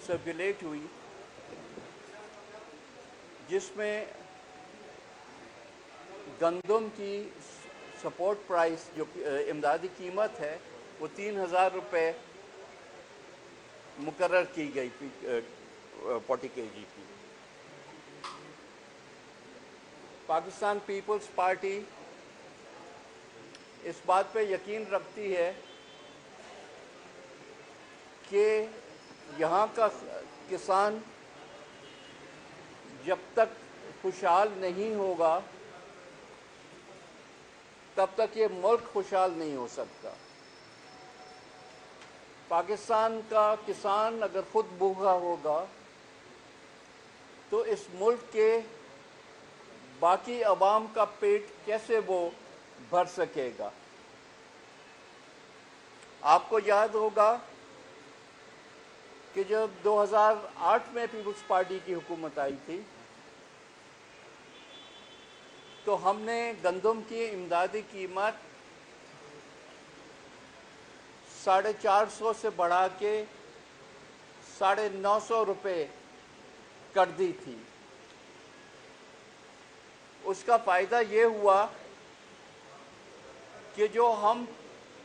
Circulate हुई जिसमें गंदम की सपोर्ट प्राइस जो इमदादी कीमत है वो 3,000 रुपये मुकर्रर की गई 40 kg की। पाकिस्तान पीपल्स पार्टी इस बात पे यकीन रखती है कि यहाँ का किसान जब तक खुशहाल नहीं होगा तब तक ये मुल्क खुशहाल नहीं हो सकता। पाकिस्तान का किसान अगर खुद भूखा होगा तो इस मुल्क के बाकी अवाम का पेट कैसे वो भर सकेगा। आपको याद होगा कि जब 2008 में पीपल्स पार्टी की हुकूमत आई थी तो हमने गंदम की इमदादी कीमत 450 से बढ़ा के 950 रुपये कर दी थी। उसका फ़ायदा ये हुआ कि जो हम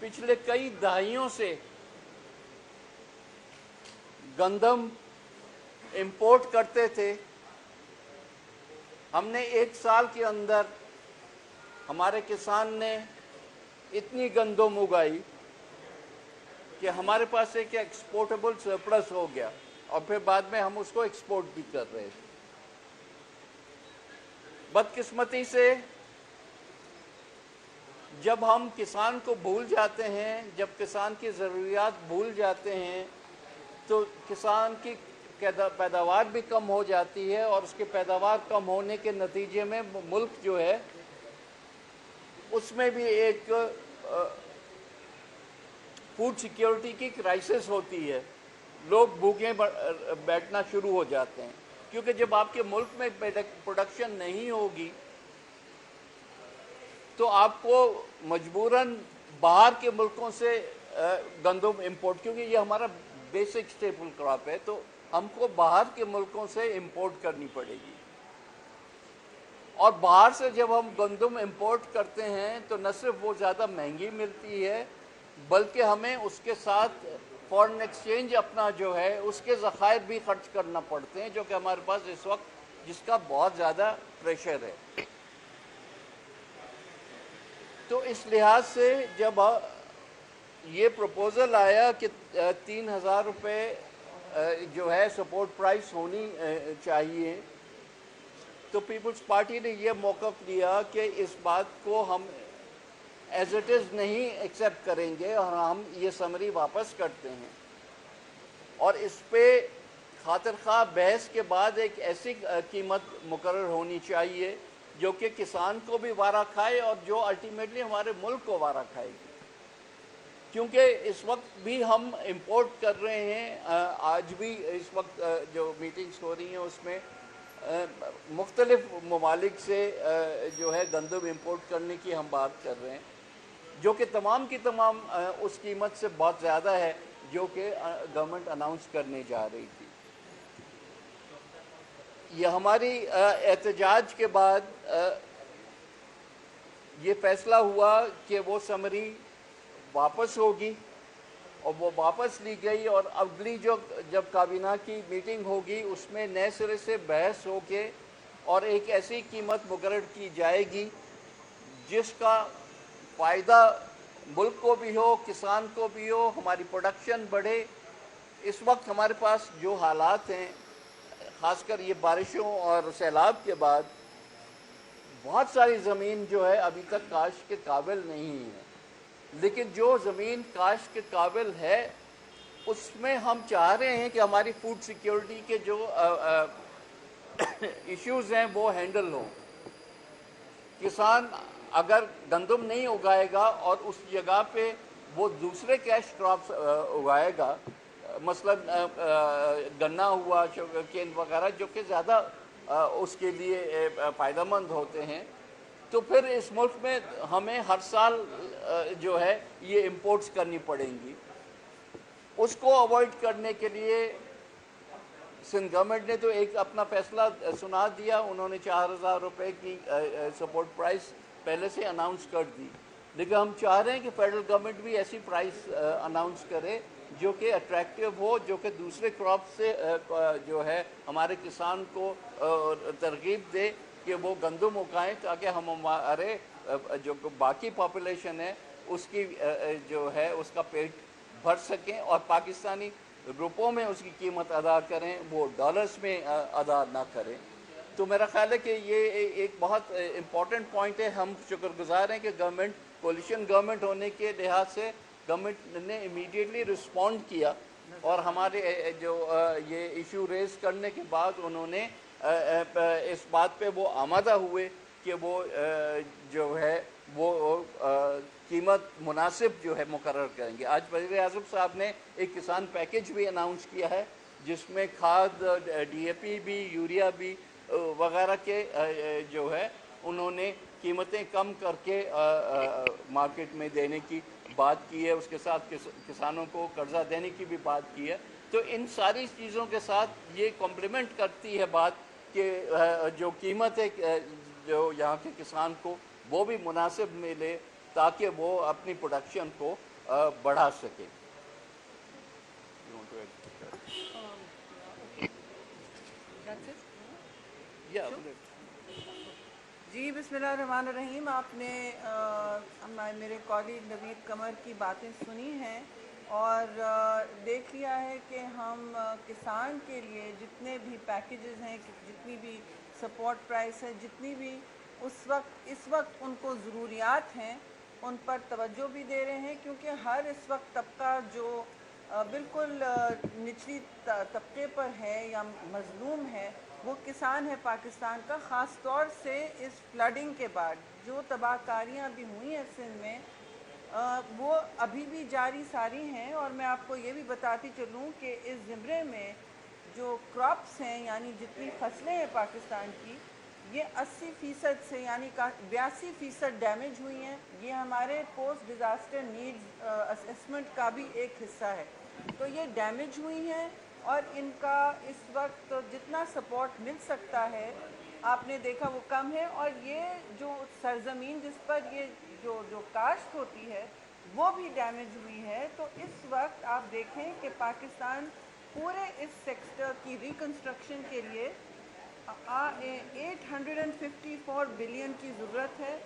पिछले कई दहाइयों से गंदम इंपोर्ट करते थे, हमने एक साल के अंदर हमारे किसान ने इतनी गंदम उगाई कि हमारे पास एक एक्सपोर्टेबल सरप्लस हो गया और फिर बाद में हम उसको एक्सपोर्ट भी कर रहे थे। बदकिस्मती से जब हम किसान को भूल जाते हैं, जब किसान की ज़रूरियात भूल जाते हैं तो किसान की पैदावार भी कम हो जाती है और उसकी पैदावार कम होने के नतीजे में मुल्क जो है उसमें भी एक फूड सिक्योरिटी की क्राइसिस होती है। लोग भूखे बैठना शुरू हो जाते हैं क्योंकि जब आपके मुल्क में प्रोडक्शन नहीं होगी तो आपको मजबूरन बाहर के मुल्कों से गंदम इंपोर्ट, क्योंकि ये हमारा बेसिक स्टेपल क्रॉप है, तो हमको बाहर के मुल्कों से इंपोर्ट करनी पड़ेगी। और बाहर से जब हम गंदम इंपोर्ट करते हैं तो न सिर्फ वो ज़्यादा महंगी मिलती है बल्कि हमें उसके साथ फॉरेन एक्सचेंज अपना जो है उसके ज़खायर भी खर्च करना पड़ते हैं, जो कि हमारे पास इस वक्त जिसका बहुत ज़्यादा प्रेशर है। तो इस लिहाज से जब ये प्रपोज़ल आया कि 3,000 रुपये जो है सपोर्ट प्राइस होनी चाहिए, तो पीपल्स पार्टी ने ये मौक़िफ़ लिया कि इस बात को हम एज इट इज़ नहीं एक्सेप्ट करेंगे और हम ये समरी वापस करते हैं और इस पे खातिर ख़्वाह बहस के बाद एक ऐसी कीमत मुकर्रर होनी चाहिए जो कि किसान को भी वारा खाए और जो अल्टीमेटली हमारे मुल्क को वारा खाएगी। क्योंकि इस वक्त भी हम इंपोर्ट कर रहे हैं, आज भी इस वक्त जो मीटिंग्स हो रही हैं उसमें मुख्तलिफ ममालिक से जो है गंदम इंपोर्ट करने की हम बात कर रहे हैं, जो कि तमाम की तमाम उस कीमत से बहुत ज़्यादा है जो कि गवर्नमेंट अनाउंस करने जा रही थी। ये हमारी एहतजाज के बाद ये फैसला हुआ कि वो समरी वापस होगी और वो वापस ली गई और अगली जब काबीना की मीटिंग होगी उसमें नए सिरे से बहस होके और एक ऐसी कीमत मुकर्रर की जाएगी जिसका फ़ायदा मुल्क को भी हो, किसान को भी हो, हमारी प्रोडक्शन बढ़े। इस वक्त हमारे पास जो हालात हैं, ख़ासकर ये बारिशों और सैलाब के बाद, बहुत सारी ज़मीन जो है अभी तक काश्त के काबिल नहीं है, लेकिन जो ज़मीन काश्त के काबिल है उसमें हम चाह रहे हैं कि हमारी फूड सिक्योरिटी के जो इश्यूज़ हैं वो हैंडल हों। किसान अगर गंदम नहीं उगाएगा और उस जगह पे वो दूसरे कैश क्रॉप्स उगाएगा, मसलन गन्ना हुआ, शुगरकेन वगैरह, जो कि ज़्यादा उसके लिए फ़ायदेमंद होते हैं, तो फिर इस मुल्क में हमें हर साल जो है ये इंपोर्ट्स करनी पड़ेंगी। उसको अवॉइड करने के लिए سندھ گورنمنٹ نے تو ایک اپنا فیصلہ سنا دیا، انہوں نے 4,000 روپے کی سپورٹ پرائس پہلے سے اناؤنس کر دی، لیکن ہم چاہ رہے ہیں کہ فیڈرل گورنمنٹ بھی ایسی پرائس اناؤنس کرے جو کہ اٹریکٹیو ہو، جو کہ دوسرے کراپ سے جو ہے ہمارے کسان کو ترغیب دے کہ وہ گندم اگائیں، تاکہ ہم ہمارے جو باقی پاپولیشن ہے اس کی جو ہے اس کا پیٹ بھر سکیں اور پاکستانی روپوں میں اس کی قیمت ادا کریں، وہ ڈالرز میں ادا نہ کریں۔ تو میرا خیال ہے کہ یہ ایک بہت امپورٹنٹ پوائنٹ ہے۔ ہم شکر گزار ہیں کہ گورنمنٹ کولیشن گورنمنٹ ہونے کے لحاظ سے گورنمنٹ نے امیڈیٹلی رسپونڈ کیا، اور ہمارے جو یہ ایشو ریز کرنے کے بعد انہوں نے اس بات پہ وہ آمادہ ہوئے کہ وہ جو ہے وہ قیمت مناسب جو ہے مقرر کریں گے۔ آج وزیر اعظم صاحب نے ایک کسان پیکیج بھی اناؤنس کیا ہے، جس میں کھاد، ڈی اے پی بھی، یوریا بھی وغیرہ کے جو ہے انہوں نے قیمتیں کم کر کے مارکیٹ میں دینے کی بات کی ہے، اس کے ساتھ کسانوں کو قرضہ دینے کی بھی بات کی ہے۔ تو ان ساری چیزوں کے ساتھ یہ کمپلیمنٹ کرتی ہے بات کہ جو قیمت ہے جو یہاں کے کسان کو وہ بھی مناسب ملے، تاکہ وہ اپنی پروڈکشن کو بڑھا سکے۔ جی بسم اللہ الرحمن الرحیم۔ آپ نے میرے کولیگ نوید قمر کی باتیں سنی ہیں اور دیکھ لیا ہے کہ ہم کسان کے لیے جتنے بھی پیکیجز ہیں، جتنی بھی سپورٹ پرائس ہے، جتنی بھی اس وقت ان کو ضروریات ہیں، ان پر توجہ بھی دے رہے ہیں، کیونکہ ہر اس وقت طبقہ جو بالکل نچلی طبقے پر ہے یا مظلوم ہے وہ کسان ہے پاکستان کا۔ خاص طور سے اس فلڈنگ کے بعد جو تباہ کاریاں بھی ہوئی ہیں سندھ میں، وہ ابھی بھی جاری ساری ہیں۔ اور میں آپ کو یہ بھی بتاتی چلوں کہ اس زمرے میں جو کراپس ہیں، یعنی جتنی فصلیں ہیں پاکستان کی، یہ 80% سے یعنی 82% ڈیمیج ہوئی ہیں۔ یہ ہمارے پوسٹ ڈیزاسٹر نیڈز اسیسمنٹ کا بھی ایک حصہ ہے۔ تو یہ ڈیمیج ہوئی ہیں اور ان کا اس وقت جتنا سپورٹ مل سکتا ہے آپ نے دیکھا وہ کم ہے، اور یہ جو سرزمین جس پر یہ جو کاشت ہوتی ہے وہ بھی ڈیمیج ہوئی ہے۔ تو اس وقت آپ دیکھیں کہ پاکستان پورے اس سیکٹر کی ریکنسٹرکشن کے لیے 854 بلین کی ضرورت ہے۔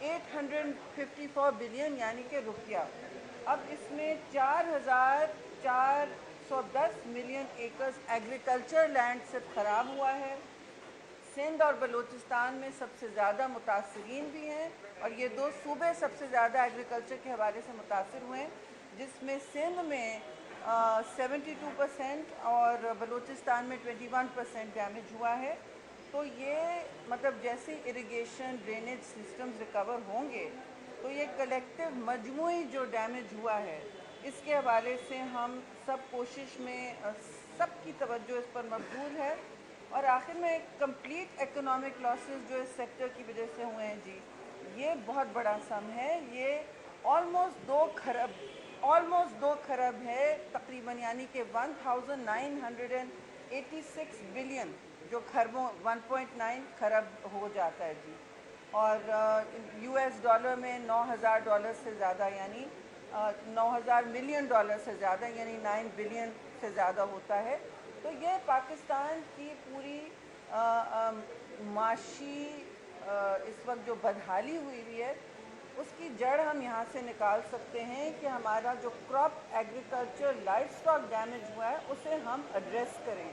854 بلین یعنی کہ روپیہ۔ اب اس میں 4,410 ملین ایکرز ایگریکلچر لینڈ سے خراب ہوا ہے۔ سندھ اور بلوچستان میں سب سے زیادہ متاثرین بھی ہیں، اور یہ دو صوبے سب سے زیادہ ایگریکلچر کے حوالے سے متاثر ہوئے ہیں، جس میں سندھ میں 72% اور بلوچستان میں 21% ڈیمیج ہوا ہے۔ تو یہ مطلب جیسے اریگیشن ڈرینیج سسٹمز ریکور ہوں گے تو یہ کلیکٹیو مجموعی جو ڈیمیج ہوا ہے اس کے حوالے سے ہم سب کوشش میں سب کی توجہ اس پر مبذول ہے۔ اور آخر میں کمپلیٹ اکنامک لاسز جو اس سیکٹر کی وجہ سے ہوئے ہیں جی، یہ بہت بڑا سم ہے۔ یہ آلموسٹ 2 کھرب ہے تقریباً، یعنی کہ 1986 بلین جو کھربوں 1.9 کھرب ہو جاتا ہے جی، اور US ڈالر میں $9,000 سے زیادہ، یعنی 9,000 ملین ڈالر سے زیادہ، یعنی 9 بلین سے زیادہ ہوتا ہے۔ تو یہ پاکستان کی پوری معاشی اس وقت جو بدحالی ہوئی ہے اس کی جڑ ہم یہاں سے نکال سکتے ہیں کہ ہمارا جو crop agriculture life stock damage ہوا ہے اسے ہم ایڈریس کریں۔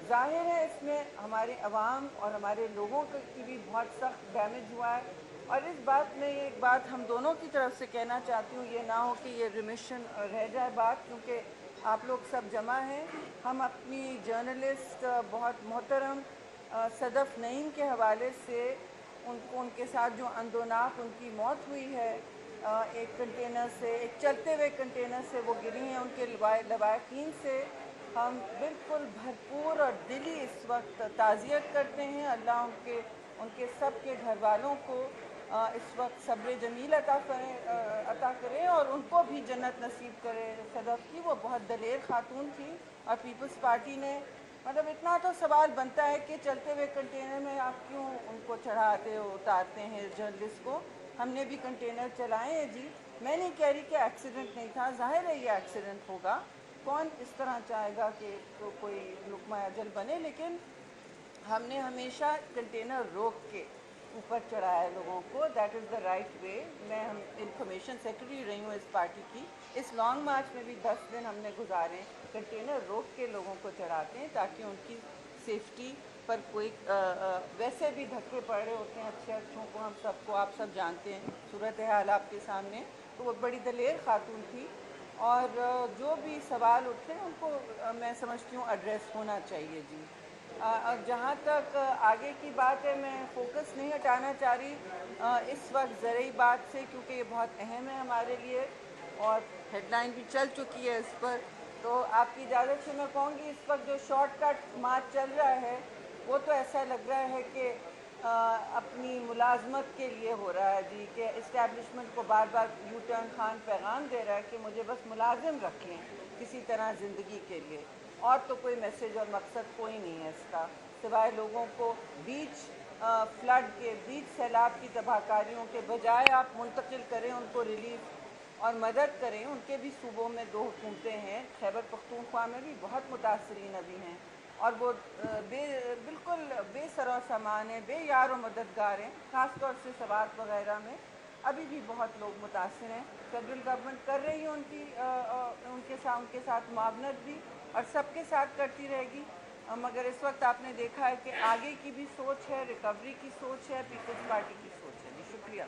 ظاہر ہے اس میں ہمارے عوام اور ہمارے لوگوں کی بھی بہت سخت ڈیمیج ہوا ہے، اور اس بات میں ایک بات ہم دونوں کی طرف سے کہنا چاہتی ہوں، یہ نہ ہو کہ یہ ریمیشن رہ جائے بات، کیونکہ آپ لوگ سب جمع ہیں۔ ہم اپنی جرنلسٹ بہت محترم صدف نعیم کے حوالے سے ان کے ساتھ جو اندوناک ان کی موت ہوئی ہے، ایک کنٹینر سے، ایک چلتے ہوئے کنٹینر سے وہ گری ہیں، ان کے لواحقین سے ہم بالکل بھرپور اور دلی اس وقت تعزیت کرتے ہیں۔ اللہ ان کے سب کے گھر والوں کو اس وقت صبر جمیل عطا کرے اور ان کو بھی جنت نصیب کرے۔ صدف کی وہ بہت دلیر خاتون تھی، اور پیپلز پارٹی نے मतलब इतना तो सवाल बनता है कि चलते हुए कंटेनर में आप क्यों उनको चढ़ाते हो, उतारते हैं जर्नलिस्ट को। हमने भी कंटेनर चलाए हैं जी। मैं नहीं कह रही कि एक्सीडेंट नहीं था, जाहिर है ये एक्सीडेंट होगा, कौन इस तरह चाहेगा कि तो कोई लुकमा अजल बने, लेकिन हमने हमेशा कंटेनर रोक के ऊपर चढ़ाया लोगों को। That is the right way. मैं हम इंफॉर्मेशन सेक्रेटरी रही हूँ इस पार्टी की। इस लॉन्ग मार्च में भी 10 दिन हमने गुजारे कंटेनर रोक के लोगों को चढ़ाते हैं ताकि उनकी सेफ्टी पर कोई वैसे भी धक्के पड़ रहे होते हैं अच्छे अच्छों को, हम सबको, आप सब जानते हैं सूरत हाल आपके सामने। तो वो बड़ी दलेर खातून थी और जो भी सवाल उठे उनको मैं समझती हूँ एड्रेस होना चाहिए जी। जहाँ तक आगे की बात है, मैं फोकस नहीं हटाना चाह रही इस वक्त ज़रूरी बात से, क्योंकि ये बहुत अहम है हमारे लिए और हेडलाइन भी चल चुकी है इस पर। तो आपकी इजाज़त से मैं कहूँगी इस वक्त जो शॉर्टकट मार्च चल रहा है वो तो ऐसा लग रहा है कि अपनी मुलाजमत के लिए हो रहा है जी, कि इस्टेब्लिशमेंट को बार बार यू टर्न खान पैगाम दे रहा है कि मुझे बस मुलाजिम रखें किसी तरह ज़िंदगी के लिए, और तो कोई मैसेज और मकसद कोई नहीं है इसका, सिवाय लोगों को बीच फ्लड के, बीच सैलाब की तबाहकारियों के बजाय आप मुंतकिल करें उनको रिलीफ और मदद करें। उनके भी सूबों में 2 हुकूमतें हैं, खैबर पख्तूनख्वा में भी बहुत मुतासरीन अभी हैं और वो बिल्कुल बेसरो सामान है, बेयार और मददगार हैं। ख़ास तौर से सवात वगैरह में अभी भी बहुत लोग मुतासर हैं। फेडरल गवर्नमेंट कर रही है उनके साथ मुआवनत भी और सबके साथ करती रहेगी, मगर इस वक्त आपने देखा है कि आगे की भी सोच है, रिकवरी की सोच है, पीपल्स पार्टी की सोच है जी। शुक्रिया।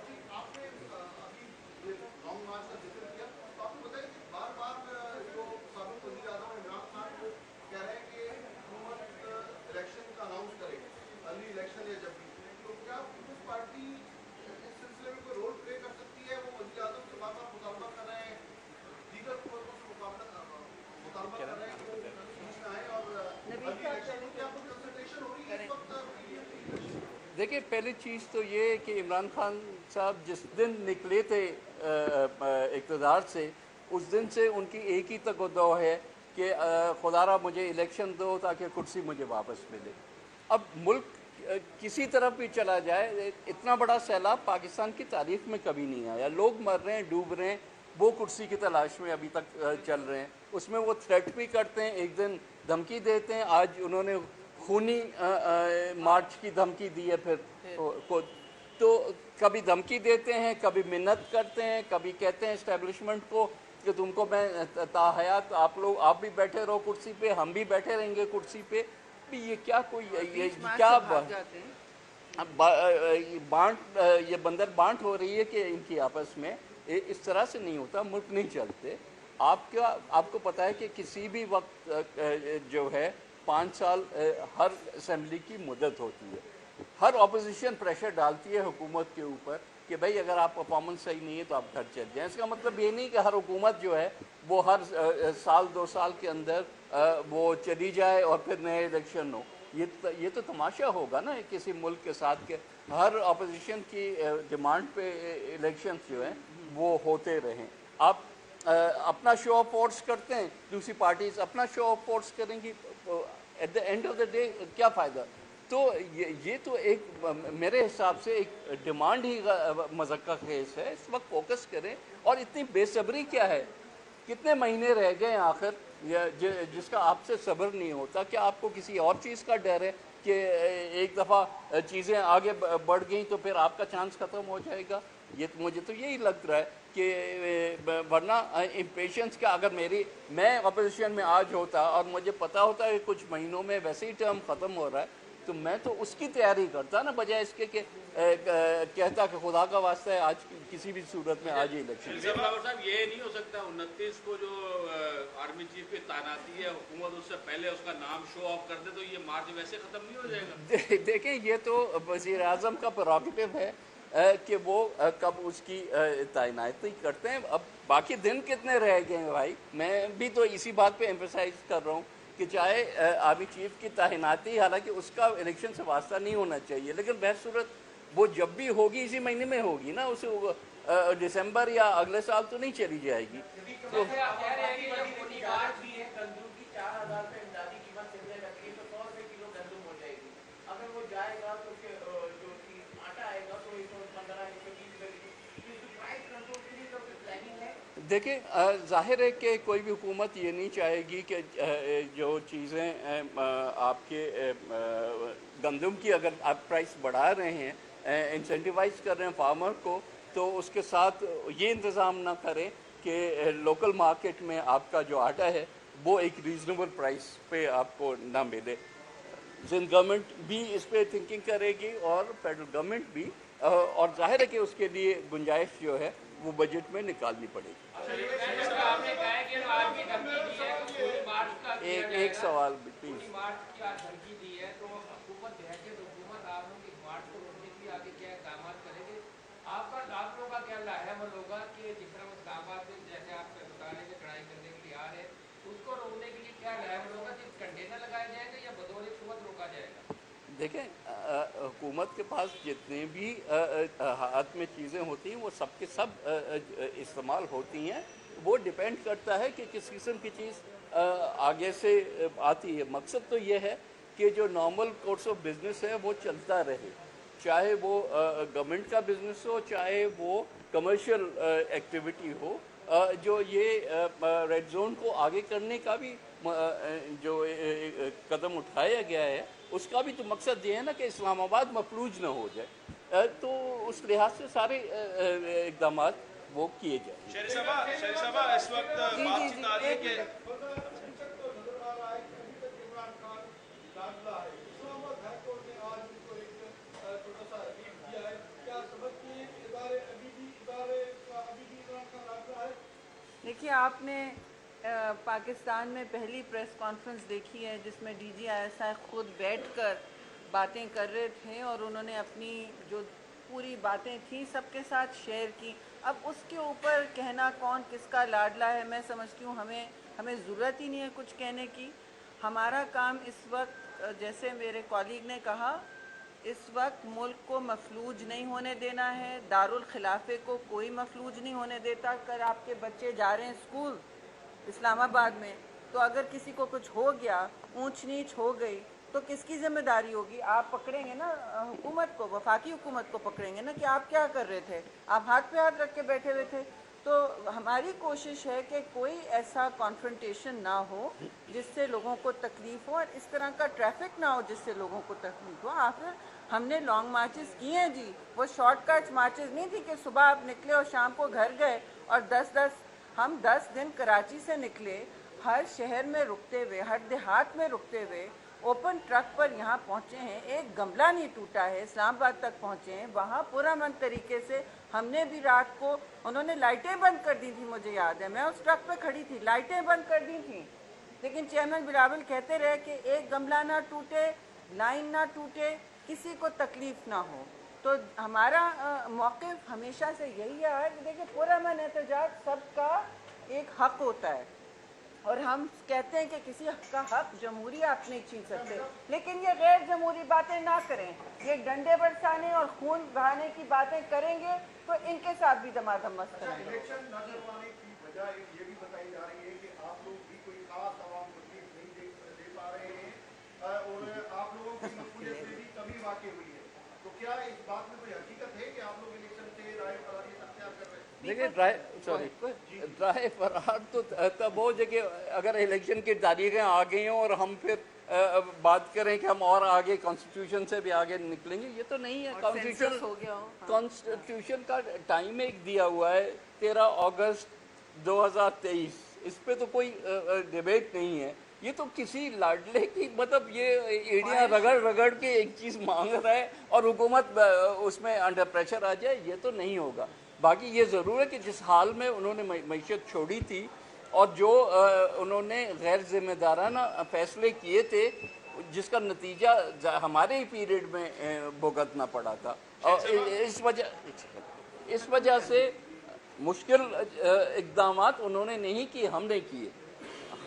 देखिए, पहली चीज़ तो ये कि इमरान खान साहब जिस दिन निकले थे इक़्तिदार से, उस दिन से उनकी एक ही तक़द्दो है कि खुदारा मुझे इलेक्शन दो ताकि कुर्सी मुझे वापस मिले। अब मुल्क किसी तरफ भी चला जाए, इतना बड़ा सैलाब पाकिस्तान की तारीख़ में कभी नहीं आया। लोग मर रहे हैं, डूब रहे हैं, वो कुर्सी की तलाश में अभी तक चल रहे हैं। उसमें वो थ्रेट भी करते हैं, एक दिन धमकी देते हैं। आज उन्होंने खूनी मार्च की धमकी दी है फिर को, तो कभी धमकी देते हैं, कभी मिन्नत करते हैं, कभी कहते हैं इस्टेब्लिशमेंट को कि तुमको मैं ताहयात आप भी बैठे रहो कुर्सी पे, हम भी बैठे रहेंगे कुर्सी पे। ये क्या कोई ये क्या ये बंदर बांट हो रही है कि इनकी आपस में, इस तरह से नहीं होता, मुल्क नहीं चलते। आपको पता है कि किसी भी वक्त जो है 5 साल हर असेंबली की मुद्दत होती है। हर अपोजिशन प्रेशर डालती है हुकूमत के ऊपर कि भाई अगर आप परफॉर्मेंस सही नहीं है तो आप घर चल जाएं। इसका मतलब ये नहीं कि हर हुकूमत जो है वो हर साल 2 साल के अंदर वो चली जाए और फिर नए इलेक्शन हो। ये तो तमाशा होगा ना किसी मुल्क के साथ के हर अपोजिशन की डिमांड पे इलेक्शंस जो हैं वो होते रहें। आप अपना शो ऑफ फोर्स करते हैं, दूसरी पार्टीज अपना शो ऑफ फोर्स करेंगी, at the end of the day क्या फ़ायदा। तो ये तो एक मेरे हिसाब से एक डिमांड ही मज़क्का खेस है। इस वक्त फोकस करें। और इतनी बेसब्री क्या है, कितने महीने रह गए आखिर जिसका आपसे सब्र नहीं होता? क्या आपको किसी और चीज़ का डर है कि एक दफ़ा चीज़ें आगे बढ़ गई तो फिर आपका चांस ख़त्म हो जाएगा? मुझे तो यही लग रहा है कि वरना इम्पेशंस का, अगर मैं अपोजिशन में आज होता और मुझे पता होता है कि कुछ महीनों में वैसे ही टर्म ख़त्म हो रहा है तो मैं तो उसकी तैयारी करता ना, बजाय इसके कि कहता कि खुदा का वास्ता है आज किसी भी सूरत में आज ही इलेक्शन। साहब, ये नहीं हो सकता 29 को जो आर्मी चीफ की तैनाती है हुकूमत उससे पहले उसका नाम शो ऑफ कर दे तो ये मार्च वैसे ख़त्म नहीं हो जाएगा? देखें, ये तो वज़ीर आज़म का प्रेरोगेटिव है कि वो कब उसकी तैनाती करते हैं। अब बाकी दिन कितने रह गए हैं भाई, मैं भी तो इसी बात पे एम्फसाइज कर रहा हूँ कि चाहे आर्मी चीफ की तैनाती, हालांकि उसका इलेक्शन से वास्ता नहीं होना चाहिए, लेकिन बहसूरत वो जब भी होगी इसी महीने में होगी ना, उसे दिसंबर या अगले साल तो नहीं चली जाएगी। तो دیکھیں ظاہر ہے کہ کوئی بھی حکومت یہ نہیں چاہے گی کہ جو چیزیں آپ کے گندم کی اگر آپ پرائس بڑھا رہے ہیں، انسینٹیوائز کر رہے ہیں فارمر کو، تو اس کے ساتھ یہ انتظام نہ کریں کہ لوکل مارکیٹ میں آپ کا جو آٹا ہے وہ ایک ریزنیبل پرائس پہ آپ کو نہ ملے۔ سندھ گورنمنٹ بھی اس پہ تھنکنگ کرے گی اور فیڈرل گورنمنٹ بھی، اور ظاہر ہے کہ اس کے لیے گنجائش جو ہے وہ بجٹ میں نکالنی پڑے گی۔ ایک سوال پلیز۔ آپ لوگوں کا کیا لاہمل ہوگا کہ جس طرح اقدامات میں جیسے آپ بتا رہے ہیں کڑھائی کرنے کے لیے آ رہے ہیں، اس کو روکنے کے لیے کیا لاہمل ہوگا؟ صرف کنٹینر لگایا جائے گا یا بدون قوت روکا جائے گا؟ دیکھیں حکومت کے پاس جتنے بھی ہاتھ میں چیزیں ہوتی ہیں وہ سب کے سب استعمال ہوتی ہیں، وہ ڈیپینڈ کرتا ہے کہ کس قسم کی چیز آگے سے آتی ہے۔ مقصد تو یہ ہے کہ جو نارمل کورس آف بزنس ہے وہ چلتا رہے، چاہے وہ گورنمنٹ کا بزنس ہو، چاہے وہ کمرشل ایکٹیویٹی ہو۔ جو یہ ریڈ زون کو آگے کرنے کا بھی جو قدم اٹھایا گیا ہے، اس کا بھی تو مقصد یہ ہے نا کہ اسلام آباد مفلوج نہ ہو جائے، تو اس لحاظ سے سارے اقدامات وہ کیے جائیں۔ شہری صاحبہ اس وقت بات چیت آ رہی ہے کہ دیکھیے آپ نے پاکستان میں پہلی پریس کانفرنس دیکھی ہے جس میں D G I S I خود بیٹھ کر باتیں کر رہے تھے اور انہوں نے اپنی جو پوری باتیں تھیں سب کے ساتھ شیئر کی۔ اب اس کے اوپر کہنا کون کس کا لاڈلا ہے، میں سمجھتی ہوں ہمیں ضرورت ہی نہیں ہے کچھ کہنے کی۔ ہمارا کام اس وقت جیسے میرے کولیگ نے کہا، اس وقت ملک کو مفلوج نہیں ہونے دینا ہے، دارالخلافے کو کوئی مفلوج نہیں ہونے دیتا۔ کل آپ کے بچے جا رہے ہیں اسکول اسلام آباد میں، تو اگر کسی کو کچھ ہو گیا، اونچ نیچ ہو گئی، تو کس کی ذمہ داری ہوگی؟ آپ پکڑیں گے نا حکومت کو، وفاقی حکومت کو پکڑیں گے نا کہ آپ کیا کر رہے تھے، آپ ہاتھ پہ ہاتھ رکھ کے بیٹھے ہوئے تھے۔ تو ہماری کوشش ہے کہ کوئی ایسا کانفرنٹیشن نہ ہو جس سے لوگوں کو تکلیف ہو، اور اس طرح کا ٹریفک نہ ہو جس سے لوگوں کو تکلیف ہو۔ آخر ہم نے لانگ مارچز کیے ہیں جی، وہ شارٹ کٹ مارچز نہیں تھی کہ صبح آپ نکلے اور شام کو گھر گئے، اور ہم 10 دن کراچی سے نکلے، ہر شہر میں رکتے ہوئے، ہر دیہات میں رکتے ہوئے، اوپن ٹرک پر یہاں پہنچے ہیں، ایک گملہ نہیں ٹوٹا ہے، اسلام آباد تک پہنچے ہیں، وہاں پرامن طریقے سے ہم نے بھی رات کو، انہوں نے لائٹیں بند کر دی تھی، مجھے یاد ہے میں اس ٹرک پہ کھڑی تھی، لائٹیں بند کر دی تھیں، لیکن چیئرمین بلاول کہتے رہے کہ ایک گملہ نہ ٹوٹے، لائن نہ ٹوٹے، کسی کو تکلیف نہ ہو۔ تو ہمارا موقف ہمیشہ سے یہی ہے کہ دیکھیں پرامن احتجاج سب کا ایک حق ہوتا ہے، اور ہم کہتے ہیں کہ کسی کا حق جمہوری آپ نہیں چھین سکتے، لیکن یہ غیر جمہوری باتیں نہ کریں، یہ ڈنڈے برسانے اور خون بہانے کی باتیں کریں گے تو ان کے ساتھ بھی دمادم مست کریں گے۔ الیکشن نہ کروانے کی وجہ یہ بھی بتائی جا رہی ہے کہ آپ لوگ بھی کوئی خاص عوام کو تکلیف نہیں دے پا رہے ہیں، اور آپ لوگوں کی مقبولیت میں بھی کمی واقع ہوئی ہے، تو کیا اس بات میں کوئی حقیقت ہے کہ آپ لوگ الیکشن سے رائے فراریت اختیار کر رہے ہیں؟ دیکھیں رائے فرار تو تب ہو کہ اگر الیکشن کی تاریخیں آ گئی ہوں اور ہم پھر بات کریں کہ ہم اور آگے کانسٹیٹیوشن سے بھی آگے نکلیں گے، یہ تو نہیں ہے۔ کانسٹیٹیوشن کا ٹائم ایک دیا ہوا ہے 13 اگست 2023، اس پہ تو کوئی ڈیبیٹ نہیں ہے۔ یہ تو کسی لاڈلے کی مطلب یہ ایڑیاں رگڑ رگڑ کے ایک چیز مانگ رہا ہے اور حکومت اس میں انڈر پریشر آ جائے، یہ تو نہیں ہوگا۔ باقی یہ ضرور ہے کہ جس حال میں انہوں نے معیشت چھوڑی تھی اور جو انہوں نے غیر ذمہ دارانہ فیصلے کیے تھے، جس کا نتیجہ ہمارے ہی پیریڈ میں بھگتنا پڑا تھا، اور اس وجہ سے مشکل اقدامات انہوں نے نہیں کیے، ہم نے کیے۔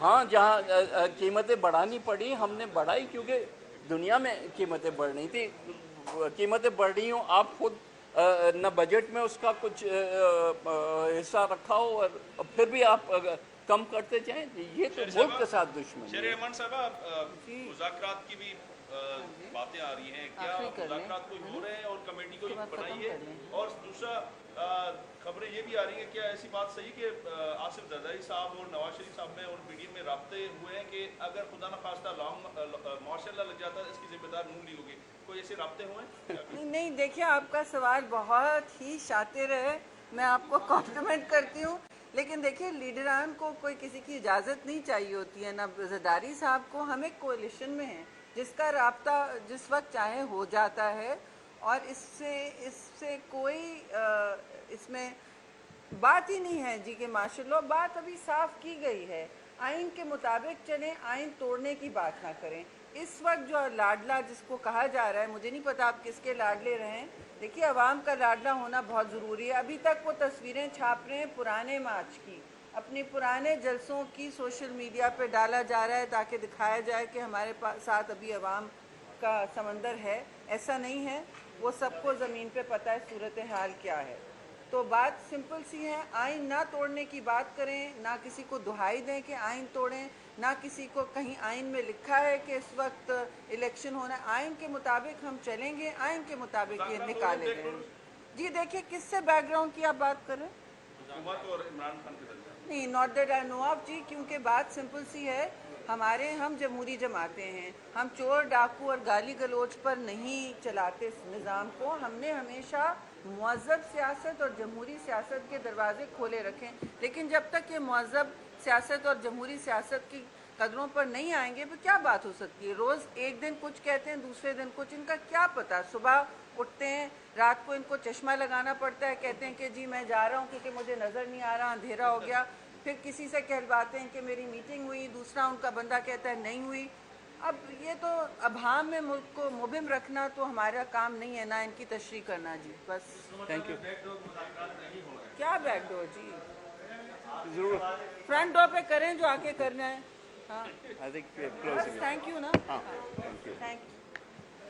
ہاں جہاں قیمتیں بڑھانی پڑی ہم نے بڑھائی، کیونکہ دنیا میں قیمتیں بڑھ رہی تھی، قیمتیں بڑھ رہی ہوں، آپ خود نہ بجٹ میں اس کا کچھ حصہ رکھا ہو، اور پھر بھی آپ कम करते जाएं। ये तो मुल्क के साथ दुश्मनी शेर है। रहमान साहब, मुज़ाकरात की भी बातें आ रही हैं, क्या आखिरी कर लें। मुज़ाकरात कोई हो रहे हैं और कमेटी को उसके बाद बनाई खत्म है? कर लें। और दूसरा, खबरें ये भी आ रही हैं, क्या ऐसी बात सही कि आसिफ जरदारी साहब और नवाज शरीफ साहब में और मीडिया में राब्ते हुए हैं कि अगर खुदा न खास्ता मार्शल लग जाता है इसकी जिम्मेदार नून लीग होगी? कोई ऐसे राब्ते हुए हैं? नहीं, देखिए आपका सवाल बहुत ही शातिर है, मैं आपको कॉम्प्लीमेंट करती हूँ, लेकिन देखिए लीडरान को कोई किसी की इजाज़त नहीं चाहिए होती है ना। जरदारी साहब को हम एक कोalition में हैं जिसका राब्ता जिस वक्त चाहे हो जाता है, और इससे कोई इसमें बात ही नहीं है जी कि माशाल्लाह। बात अभी साफ की गई है, आइन के मुताबिक चलें, आइन तोड़ने की बात ना करें। इस वक्त जो लाडला जिसको कहा जा रहा है, मुझे नहीं पता आप किसके लाडले रहें, देखिए अवाम का लाडला होना बहुत ज़रूरी है। अभी तक वो तस्वीरें छाप रहे हैं पुराने मार्च की, अपने पुराने जलसों की सोशल मीडिया पे डाला जा रहा है ताकि दिखाया जाए कि हमारे साथ अभी अवाम का समंदर है। ऐसा नहीं है, वो सबको ज़मीन पे पता है सूरत हाल क्या है। तो बात सिंपल सी है, आइन ना तोड़ने की बात करें, ना किसी को दुहाई दें कि आइन तोड़ें, ना किसी को कहीं आइन में लिखा है कि इस वक्त इलेक्शन होना है। आइन के मुताबिक हम चलेंगे, आइन के मुताबिक ये निकाले गए। जी देखिए, किससे बैकग्राउंड की आप बात कर रहे हैं? हुकूमत और इमरान खान के दरमियान नहीं, not that I know of जी, क्योंकि बात सिंपल सी है, हम जमहूरी जमाते हैं, हम चोर डाकू और गाली गलोच पर नहीं चलाते इस निज़ाम को। हमने हमेशा मुअज़्ज़ब सियासत और जमहूरी सियासत के दरवाजे खोले रखें, लेकिन जब तक ये मुअज़्ज़ब सियासत और जमहूरी सियासत की कदरों पर नहीं आएंगे तो क्या बात हो सकती है। रोज़ एक दिन कुछ कहते हैं, दूसरे दिन कुछ, इनका क्या पता। सुबह उठते हैं, रात को इनको चश्मा लगाना पड़ता है, कहते हैं कि जी मैं जा रहा हूँ क्योंकि मुझे नज़र नहीं आ रहा, अंधेरा हो गया। फिर किसी से कहलवाते हैं कि मेरी मीटिंग हुई, दूसरा उनका बंदा कहता है नहीं हुई। अब ये तो अभाम में मुल्क को मुबिम रखना तो हमारा काम नहीं है, ना इनकी तशरीह करना जी। बस थैंक यू। क्या बैकडोर जी, जरूर। फ्रंट डोर पे करें जो आके करना है। हाँ I think closing. Thank you ना। हाँ, थैंक यू। Thank you.